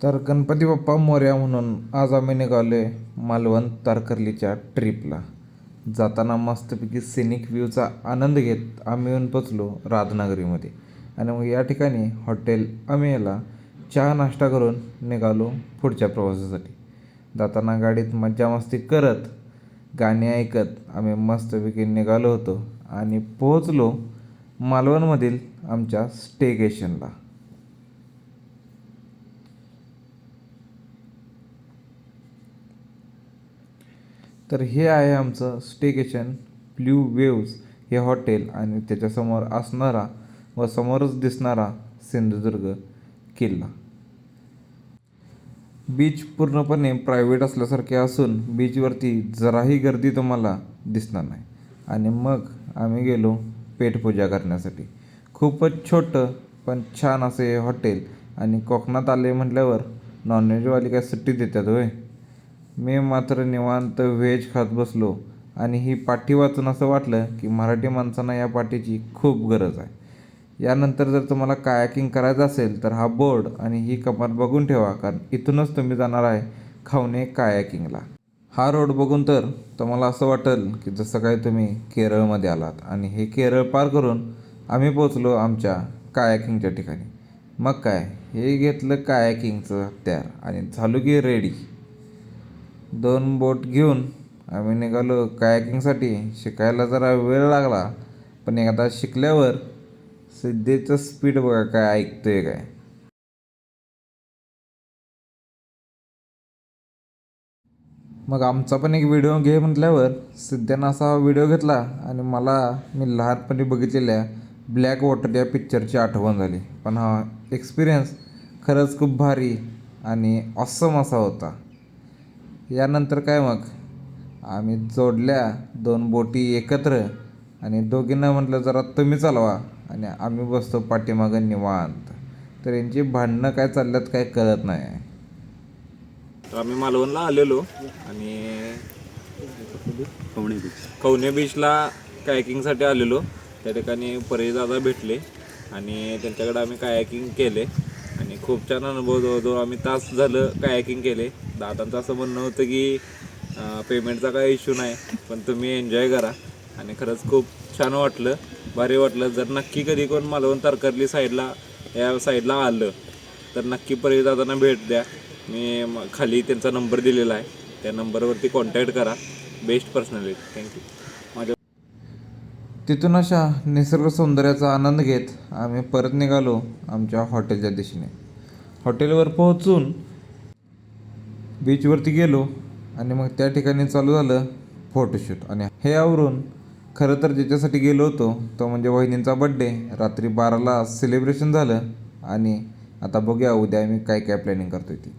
तर गणपती बाप्पा मोरया म्हणून आज आम्ही निघालोय मालवण तारकर्लीच्या ट्रिपला. जाताना मस्तपैकी सिनिक व्ह्यूचा आनंद घेत आम्ही येऊन पोचलो राधानगरीमध्ये. आणि मग या ठिकाणी हॉटेल अमेयाला चहा नाश्ता करून निघालो पुढच्या प्रवासासाठी. जाताना गाडीत मज्जा मस्ती करत गाणी ऐकत आम्ही मस्तपैकी निघालो होतो आणि पोहोचलो मालवणमधील आमच्या स्टेकेशनला. तर हे आहे आमचं स्टेकेशन ब्ल्यू वेव्ज हे हॉटेल आणि त्याच्यासमोर असणारा व समोरच दिसणारा सिंधुदुर्ग किल्ला. बीच पूर्णपणे प्रायव्हेट असल्यासारखे असून बीचवरती जराही गर्दी तुम्हाला दिसणार नाही. आणि मग आम्ही गेलो पेटपूजा करण्यासाठी. खूपच छोटं पण छान असं हे हॉटेल. आणि कोकणात आले म्हटल्यावर नॉनव्हेजवाली काय सुट्टी देतात होय. मी मात्र निवांत व्हेज खात बसलो आणि ही पाटी वाचून असं वाटलं की मराठी माणसांना या पाटीची खूप गरज आहे. यानंतर जर तुम्हाला कायाकिंग करायचं असेल तर हा बोर्ड आणि ही कमात बघून ठेवा, कारण इथूनच तुम्ही जाणार आहे खवणे कायाकिंगला. हा रोड बघून तर तुम्हाला असं वाटेल की जसं काय तुम्ही केरळमध्ये आलात. आणि हे केरळ पार करून आम्ही पोचलो आमच्या कायाकिंगच्या ठिकाणी. मग काय, हे घेतलं कायाकिंगचं हत्यार आणि झालो की रेडी. 2 बोट घेऊन आम्ही निघालो कायाकिंगसाठी. शिकायला जरा वेळ लागला, पण एकदा शिकल्यावर सिद्धेचं स्पीड बघा काय ऐकतोय काय. मग आमचा पण एक व्हिडिओ घे म्हटल्यावर सिद्ध्यानं असा व्हिडिओ घेतला आणि मला मी लहानपणी बघितलेल्या ब्लॅक वॉटर या पिक्चरची आठवण झाली. पण हा एक्सपिरियन्स खरंच खूप भारी आणि ऑसम असा होता. यानंतर काय, मग आम्ही जोडल्या 2 बोटी एकत्र आणि दोघींना म्हटलं जरा तुम्ही चालवा आणि आम्ही बसतो पाठीमागं निवांत. तर यांची भांडणं काय चालल्यात काय कळत नाही. तर आम्ही मालवणला आलेलो आणि कवणे बीचला कायाकिंगसाठी आलेलो. त्या ठिकाणी परेशदादा भेटले आणि त्यांच्याकडे आम्ही कायाकिंग केले आणि खूप छान अनुभव. जवळजवळ आम्ही तास झालं कायाकिंग केले. दादांचं असं म्हणणं होतं की पेमेंटचा काही इश्यू नाही, पण तुम्ही एन्जॉय करा. आणि खरंच खूप छान वाटलं, भारी वाटलं. जर नक्की कधी कोण मालवण तारकर्ली या साईडला आलं तर नक्की परेशदादांना भेट द्या. मी खाली त्यांचा नंबर दिलेला आहे, त्या नंबरवरती कॉन्टॅक्ट करा. Best personality. थँक्यू. माझ्या तिथून अशा निसर्ग सौंदर्याचा आनंद घेत आम्ही परत निघालो आमच्या हॉटेलच्या दिशेने. हॉटेलवर पोहोचून बीचवरती गेलो आणि मग त्या ठिकाणी चालू झालं फोटोशूट. आणि हे आवरून खरं तर ज्याच्यासाठी गेलो होतो तो म्हणजे वहिनींचा बड्डे. रात्री 12ला सेलिब्रेशन झालं आणि आता बघूया उद्या आम्ही काय काय प्लॅनिंग करतोय ती.